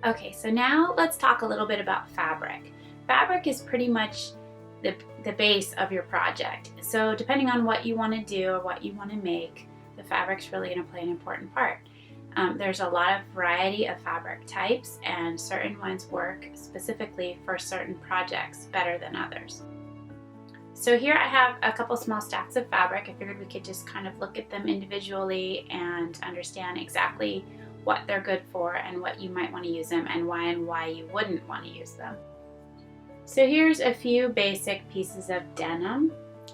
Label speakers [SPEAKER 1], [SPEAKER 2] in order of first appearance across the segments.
[SPEAKER 1] Okay, so now let's talk a little bit about fabric. Fabric is pretty much the base of your project. So depending on what you want to do or what you want to make, the fabric's really going to play an important part. There's a lot of variety of fabric types, and certain ones work specifically for certain projects better than others. So here I have a couple small stacks of fabric. I figured we could just kind of look at them individually and understand exactly what they're good for and what you might want to use them and why you wouldn't want to use them. So here's a few basic pieces of denim.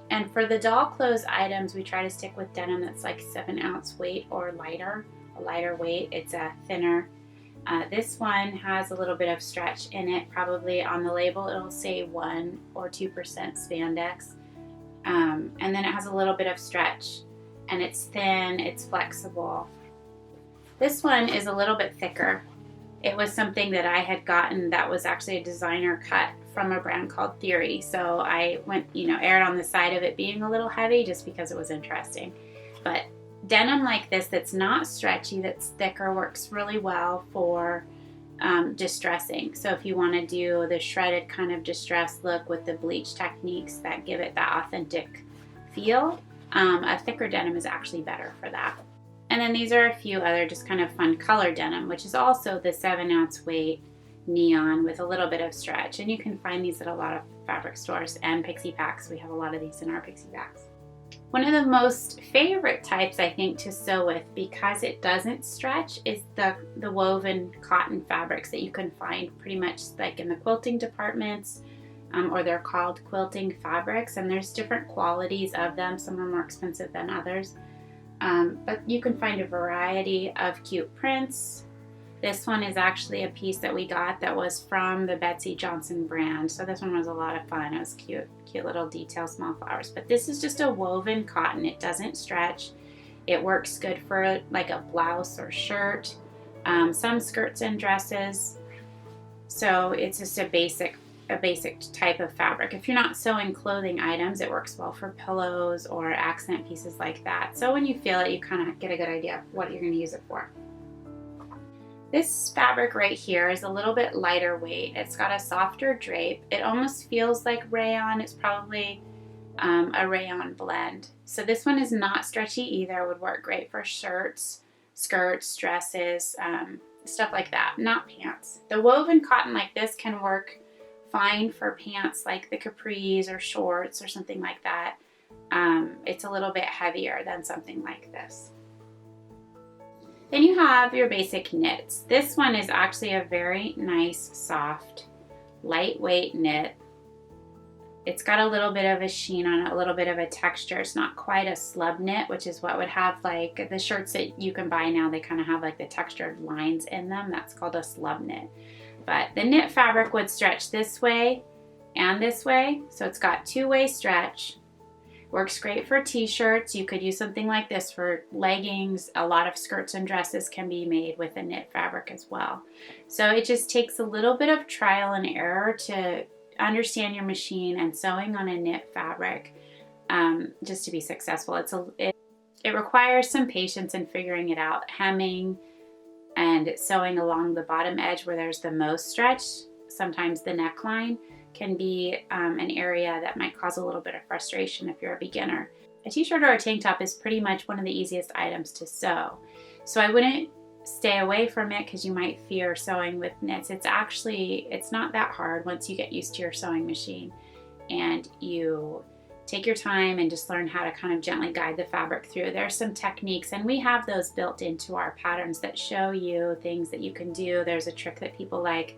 [SPEAKER 1] And for the doll clothes items, we try to stick with denim that's like 7-ounce weight or lighter, a lighter weight. It's a thinner. This one has a little bit of stretch in it. Probably on the label it'll say 1 or 2% spandex. And then it has a little bit of stretch, and it's thin, it's flexible. This one is a little bit thicker. It was something that I had gotten that was actually a designer cut from a brand called Theory. So I went, erred on the side of it being a little heavy just because it was interesting. But denim like this that's not stretchy, that's thicker, works really well for distressing. So if you want to do the shredded kind of distress look with the bleach techniques that give it that authentic feel, a thicker denim is actually better for that. And then these are a few other just kind of fun color denim, which is also the 7-ounce weight neon with a little bit of stretch. And you can find these at a lot of fabric stores and Pixie Packs. We have a lot of these in our Pixie Packs. One of the most favorite types, I think, to sew with because it doesn't stretch is the woven cotton fabrics that you can find pretty much like in the quilting departments, or they're called quilting fabrics, and there's different qualities of them. Some are more expensive than others. But you can find a variety of cute prints. This one is actually a piece that we got that was from the Betsy Johnson brand. So this one was a lot of fun. It was cute little detail, small flowers. But this is just a woven cotton. It doesn't stretch. It works good for like a blouse or shirt, some skirts and dresses. So it's just a basic type of fabric. If you're not sewing clothing items, it works well for pillows or accent pieces like that. So when you feel it, you kind of get a good idea of what you're going to use it for. This fabric right here is a little bit lighter weight. It's got a softer drape. It almost feels like rayon. It's probably a rayon blend. So this one is not stretchy either. It would work great for shirts, skirts, dresses, stuff like that, not pants. The woven cotton like this can work fine for pants like the capris or shorts or something like that. It's a little bit heavier than something like this. Then you have your basic knits. This one is actually a very nice, soft, lightweight knit. It's got a little bit of a sheen on it, a little bit of a texture. It's not quite a slub knit, which is what would have like the shirts that you can buy now. They kind of have like the textured lines in them. That's called a slub knit. But the knit fabric would stretch this way and this way. So it's got two-way stretch. Works great for t-shirts. You could use something like this for leggings. A lot of skirts and dresses can be made with a knit fabric as well. So it just takes a little bit of trial and error to understand your machine and sewing on a knit fabric just to be successful. It requires some patience in figuring it out. Hemming and sewing along the bottom edge where there's the most stretch, sometimes the neckline, can be an area that might cause a little bit of frustration if you're a beginner. A t-shirt or a tank top is pretty much one of the easiest items to sew. So I wouldn't stay away from it because you might fear sewing with knits. It's not that hard once you get used to your sewing machine and you take your time and just learn how to kind of gently guide the fabric through. There's some techniques, and we have those built into our patterns that show you things that you can do. There's a trick that people like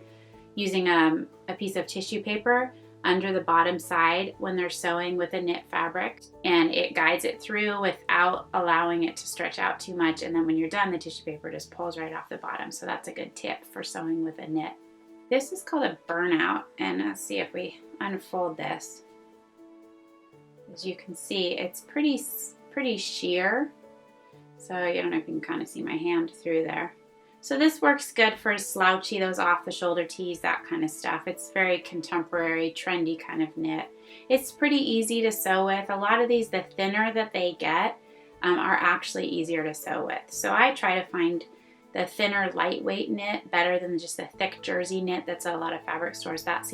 [SPEAKER 1] using a piece of tissue paper under the bottom side when they're sewing with a knit fabric, and it guides it through without allowing it to stretch out too much, and then when you're done, the tissue paper just pulls right off the bottom. So that's a good tip for sewing with a knit. This is called a Burnout, and let's see if we unfold this. As you can see, it's pretty sheer, so I don't know if you can kind of see my hand through there. So this works good for slouchy, those off the shoulder tees, that kind of stuff. It's very contemporary, trendy kind of knit. It's pretty easy to sew with. A lot of these, the thinner that they get, are actually easier to sew with. So I try to find the thinner, lightweight knit better than just the thick jersey knit that's at a lot of fabric stores. That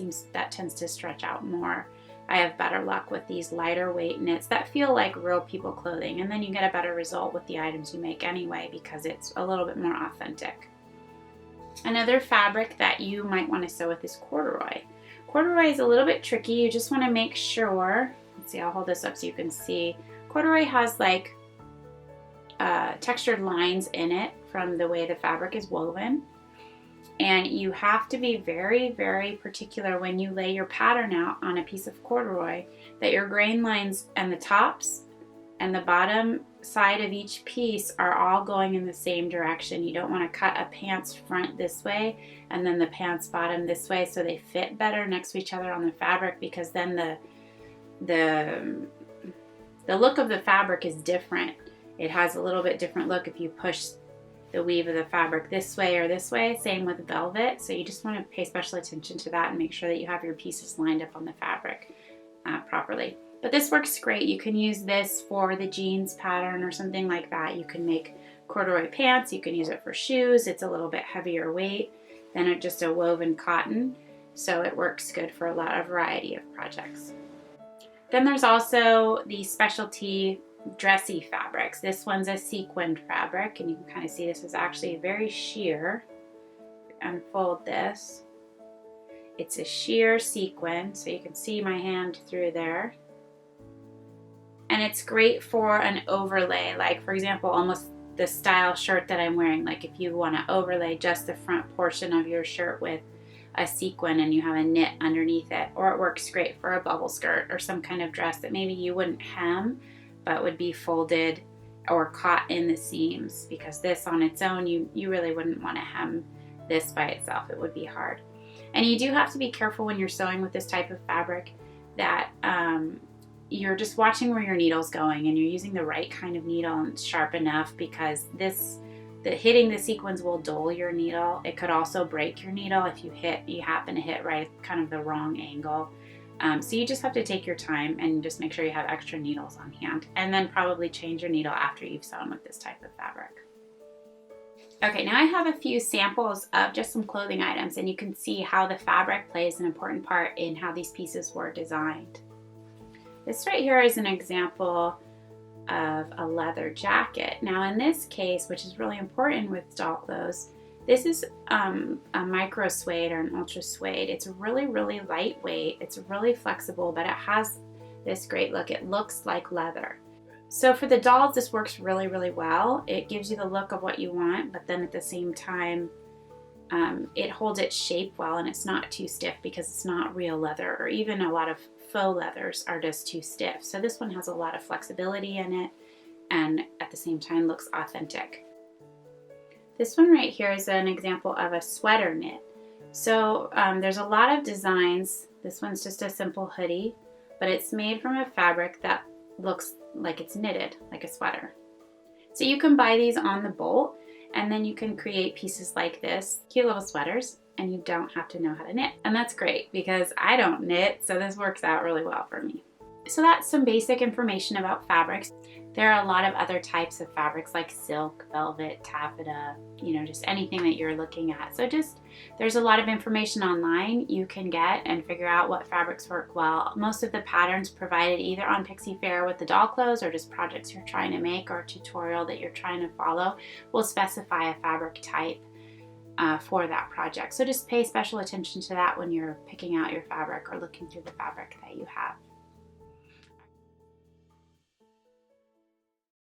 [SPEAKER 1] tends to stretch out more. I have better luck with these lighter weight knits that feel like real people clothing, and then you get a better result with the items you make anyway because it's a little bit more authentic. Another fabric that you might want to sew with is corduroy. Corduroy is a little bit tricky. You just want to make sure, let's see, I'll hold this up so you can see. Corduroy has like textured lines in it from the way the fabric is woven. And you have to be very, very particular when you lay your pattern out on a piece of corduroy that your grain lines and the tops and the bottom side of each piece are all going in the same direction. You don't want to cut a pants front this way and then the pants bottom this way so they fit better next to each other on the fabric, because then the look of the fabric is different. It has a little bit different look if you push the weave of the fabric this way or this way. Same with velvet. So you just want to pay special attention to that and make sure that you have your pieces lined up on the fabric properly. But this works great. You can use this for the jeans pattern or something like that. You can make corduroy pants. You can use it for shoes. It's a little bit heavier weight than just a woven cotton. So it works good for a variety of projects. Then there's also the specialty dressy fabrics. This one's a sequined fabric, and you can kind of see this is actually very sheer. Unfold this. It's a sheer sequin, so you can see my hand through there. And it's great for an overlay, like for example, almost the style shirt that I'm wearing. Like if you want to overlay just the front portion of your shirt with a sequin and you have a knit underneath it, or it works great for a bubble skirt or some kind of dress that maybe you wouldn't hem but would be folded or caught in the seams, because this on its own, you really wouldn't want to hem this by itself. It would be hard. And you do have to be careful when you're sewing with this type of fabric that you're just watching where your needle's going and you're using the right kind of needle and sharp enough, because hitting the sequins will dull your needle. It could also break your needle if you happen to hit right at kind of the wrong angle. So you just have to take your time and just make sure you have extra needles on hand, and then probably change your needle after you've sewn with this type of fabric. Okay, now I have a few samples of just some clothing items, and you can see how the fabric plays an important part in how these pieces were designed. This right here is an example of a leather jacket. Now in this case, which is really important with doll clothes, this is a micro suede or an ultra suede. It's really, really lightweight. It's really flexible, but it has this great look. It looks like leather. So for the dolls, this works really, really well. It gives you the look of what you want, but then at the same time, it holds its shape well, and it's not too stiff because it's not real leather, or even a lot of faux leathers are just too stiff. So this one has a lot of flexibility in it, and at the same time looks authentic. This one right here is an example of a sweater knit. So there's a lot of designs. This one's just a simple hoodie, but it's made from a fabric that looks like it's knitted, like a sweater. So you can buy these on the bolt, and then you can create pieces like this, cute little sweaters, and you don't have to know how to knit. And that's great because I don't knit, so this works out really well for me. So that's some basic information about fabrics. There are a lot of other types of fabrics like silk, velvet, taffeta, just anything that you're looking at. So there's a lot of information online you can get and figure out what fabrics work well. Most of the patterns provided either on Pixie Fair with the doll clothes or just projects you're trying to make or a tutorial that you're trying to follow will specify a fabric type for that project. So just pay special attention to that when you're picking out your fabric or looking through the fabric that you have.